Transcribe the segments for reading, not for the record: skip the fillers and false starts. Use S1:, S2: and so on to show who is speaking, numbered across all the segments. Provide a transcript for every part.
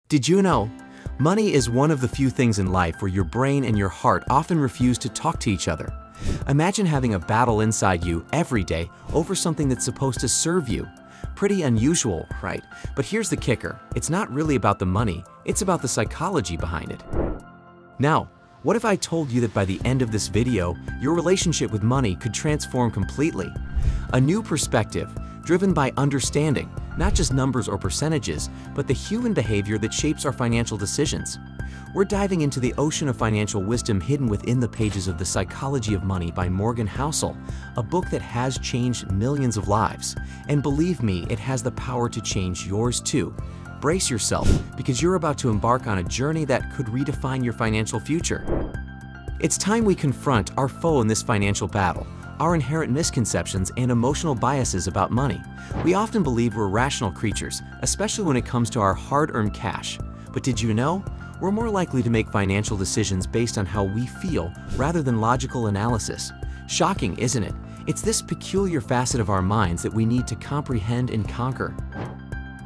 S1: Did you know? Money is one of the few things in life where your brain and your heart often refuse to talk to each other. Imagine having a battle inside you every day over something that's supposed to serve you. Pretty unusual, right? But here's the kicker. It's not really about the money, it's about the psychology behind it. Now, what if I told you that by the end of this video, your relationship with money could transform completely? A new perspective, driven by understanding, not just numbers or percentages, but the human behavior that shapes our financial decisions. We're diving into the ocean of financial wisdom hidden within the pages of The Psychology of Money by Morgan Housel, a book that has changed millions of lives. And believe me, it has the power to change yours too. Brace yourself, because you're about to embark on a journey that could redefine your financial future. It's time we confront our foe in this financial battle, our inherent misconceptions and emotional biases about money. We often believe we're rational creatures, especially when it comes to our hard-earned cash. But did you know? We're more likely to make financial decisions based on how we feel rather than logical analysis. Shocking, isn't it? It's this peculiar facet of our minds that we need to comprehend and conquer.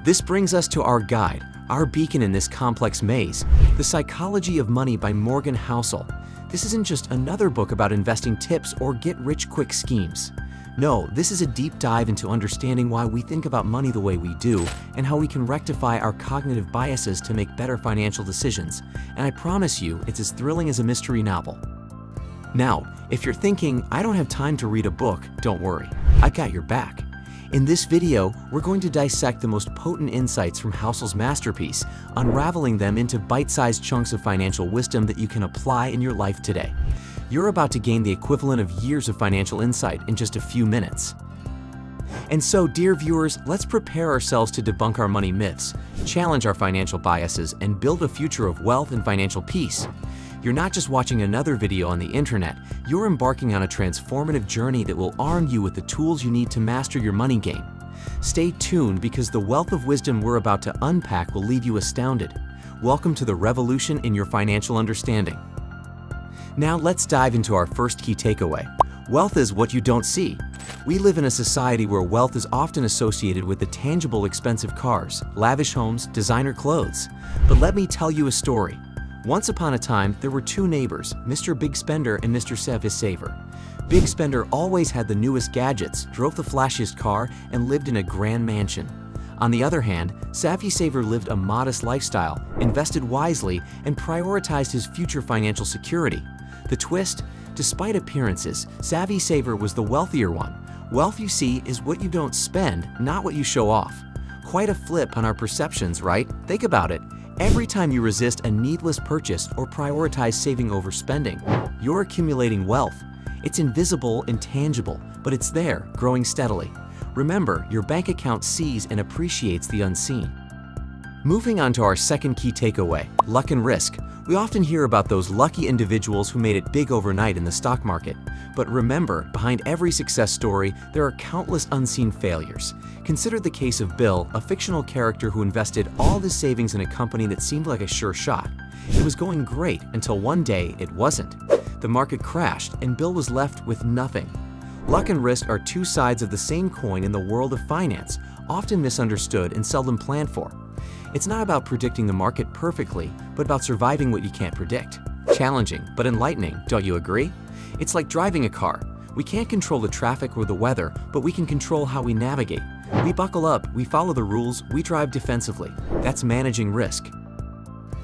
S1: This brings us to our guide, our beacon in this complex maze, The Psychology of Money by Morgan Housel. This isn't just another book about investing tips or get-rich-quick schemes. No, this is a deep dive into understanding why we think about money the way we do and how we can rectify our cognitive biases to make better financial decisions. And I promise you, it's as thrilling as a mystery novel. Now, if you're thinking, I don't have time to read a book, don't worry, I've got your back. In this video, we're going to dissect the most potent insights from Housel's masterpiece, unraveling them into bite-sized chunks of financial wisdom that you can apply in your life today. You're about to gain the equivalent of years of financial insight in just a few minutes. And so, dear viewers, let's prepare ourselves to debunk our money myths, challenge our financial biases, and build a future of wealth and financial peace. You're not just watching another video on the internet, you're embarking on a transformative journey that will arm you with the tools you need to master your money game. Stay tuned, because the wealth of wisdom we're about to unpack will leave you astounded. Welcome to the revolution in your financial understanding. Now let's dive into our first key takeaway. Wealth is what you don't see. We live in a society where wealth is often associated with the tangible, expensive cars, lavish homes, designer clothes. But let me tell you a story. Once upon a time, there were two neighbors, Mr. Big Spender and Mr. Savvy Saver. Big Spender always had the newest gadgets, drove the flashiest car, and lived in a grand mansion. On the other hand, Savvy Saver lived a modest lifestyle, invested wisely, and prioritized his future financial security. The twist? Despite appearances, Savvy Saver was the wealthier one. Wealth, you see, is what you don't spend, not what you show off. Quite a flip on our perceptions, right? Think about it. Every time you resist a needless purchase or prioritize saving over spending, you're accumulating wealth. It's invisible, intangible, but it's there, growing steadily. Remember, your bank account sees and appreciates the unseen. Moving on to our second key takeaway, luck and risk. We often hear about those lucky individuals who made it big overnight in the stock market. But remember, behind every success story, there are countless unseen failures. Consider the case of Bill, a fictional character who invested all his savings in a company that seemed like a sure shot. It was going great until one day it wasn't. The market crashed and Bill was left with nothing. Luck and risk are two sides of the same coin in the world of finance, often misunderstood and seldom planned for. It's not about predicting the market perfectly, but about surviving what you can't predict. Challenging, but enlightening, don't you agree? It's like driving a car. We can't control the traffic or the weather, but we can control how we navigate. We buckle up, we follow the rules, we drive defensively. That's managing risk.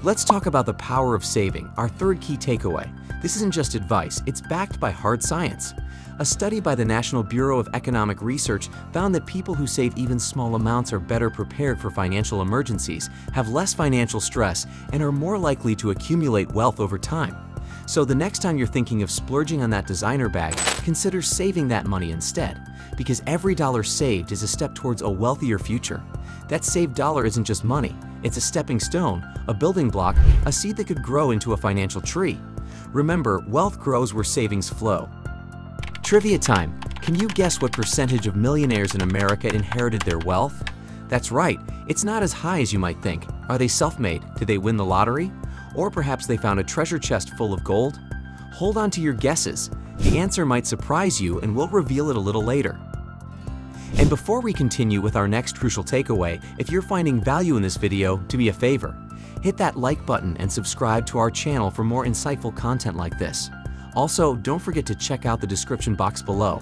S1: Let's talk about the power of saving, our third key takeaway. This isn't just advice, it's backed by hard science. A study by the National Bureau of Economic Research found that people who save even small amounts are better prepared for financial emergencies, have less financial stress, and are more likely to accumulate wealth over time. So the next time you're thinking of splurging on that designer bag, consider saving that money instead, because every dollar saved is a step towards a wealthier future. That saved dollar isn't just money, it's a stepping stone, a building block, a seed that could grow into a financial tree. Remember, wealth grows where savings flow. Trivia time. Can you guess what percentage of millionaires in America inherited their wealth? That's right, it's not as high as you might think. Are they self-made? Did they win the lottery? Or perhaps they found a treasure chest full of gold? Hold on to your guesses. The answer might surprise you, and we'll reveal it a little later. And before we continue with our next crucial takeaway, if you're finding value in this video, do me a favor. Hit that like button and subscribe to our channel for more insightful content like this. Also, don't forget to check out the description box below.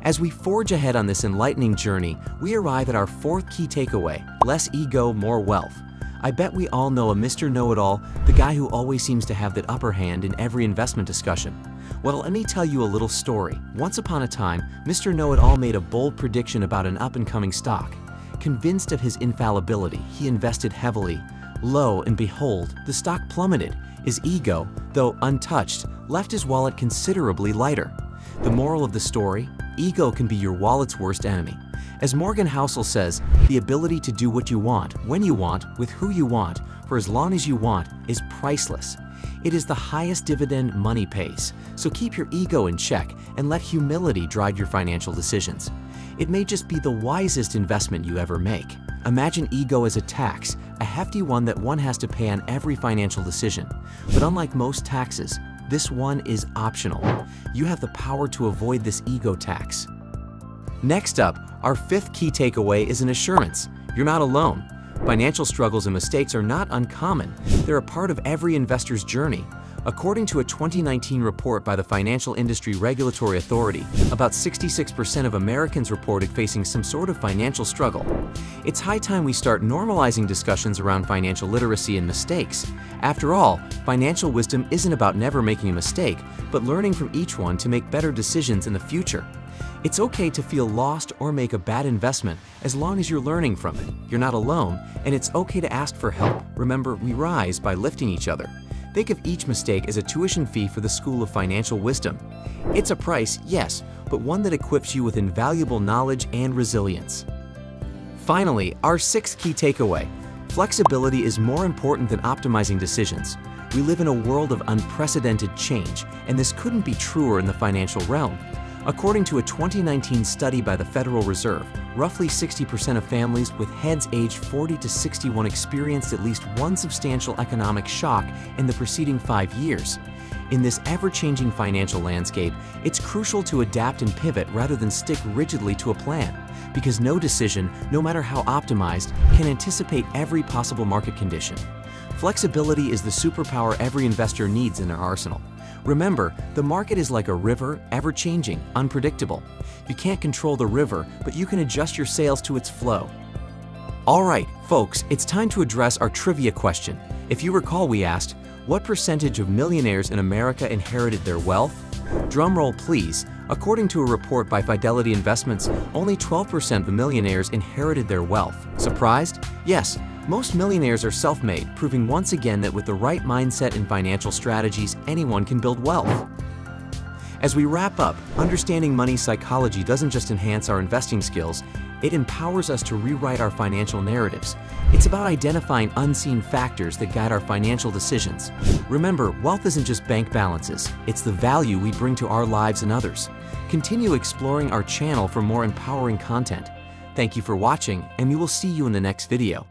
S1: As we forge ahead on this enlightening journey, we arrive at our fourth key takeaway: less ego, more wealth. I bet we all know a Mr. Know-it-all, the guy who always seems to have the upper hand in every investment discussion. Well, let me tell you a little story. Once upon a time, Mr. Know-it-all made a bold prediction about an up-and-coming stock. Convinced of his infallibility, he invested heavily. Lo and behold, the stock plummeted. His ego, though untouched, left his wallet considerably lighter. The moral of the story: ego can be your wallet's worst enemy. As Morgan Housel says, the ability to do what you want, when you want, with who you want, for as long as you want, is priceless. It is the highest dividend money pays, so keep your ego in check and let humility drive your financial decisions. It may just be the wisest investment you ever make. Imagine ego as a tax, a hefty one that one has to pay on every financial decision. But unlike most taxes, this one is optional. You have the power to avoid this ego tax. Next up, our fifth key takeaway is an assurance: you're not alone. Financial struggles and mistakes are not uncommon. They're a part of every investor's journey. According to a 2019 report by the Financial Industry Regulatory Authority, about 66% of Americans reported facing some sort of financial struggle. It's high time we start normalizing discussions around financial literacy and mistakes. After all, financial wisdom isn't about never making a mistake, but learning from each one to make better decisions in the future. It's okay to feel lost or make a bad investment as long as you're learning from it. You're not alone, and it's okay to ask for help. Remember, we rise by lifting each other. Think of each mistake as a tuition fee for the School of Financial Wisdom. It's a price, yes, but one that equips you with invaluable knowledge and resilience. Finally, our sixth key takeaway: flexibility is more important than optimizing decisions. We live in a world of unprecedented change, and this couldn't be truer in the financial realm. According to a 2019 study by the Federal Reserve, roughly 60% of families with heads aged 40 to 61 experienced at least one substantial economic shock in the preceding 5 years. In this ever-changing financial landscape, it's crucial to adapt and pivot rather than stick rigidly to a plan, because no decision, no matter how optimized, can anticipate every possible market condition. Flexibility is the superpower every investor needs in their arsenal. Remember, the market is like a river, ever-changing, unpredictable. You can't control the river, but you can adjust your sails to its flow. All right, folks, it's time to address our trivia question. If you recall, we asked, what percentage of millionaires in America inherited their wealth? Drumroll, please. According to a report by Fidelity Investments, only 12% of the millionaires inherited their wealth. Surprised? Yes. Most millionaires are self-made, proving once again that with the right mindset and financial strategies, anyone can build wealth. As we wrap up, understanding money psychology doesn't just enhance our investing skills, it empowers us to rewrite our financial narratives. It's about identifying unseen factors that guide our financial decisions. Remember, wealth isn't just bank balances, it's the value we bring to our lives and others. Continue exploring our channel for more empowering content. Thank you for watching, and we will see you in the next video.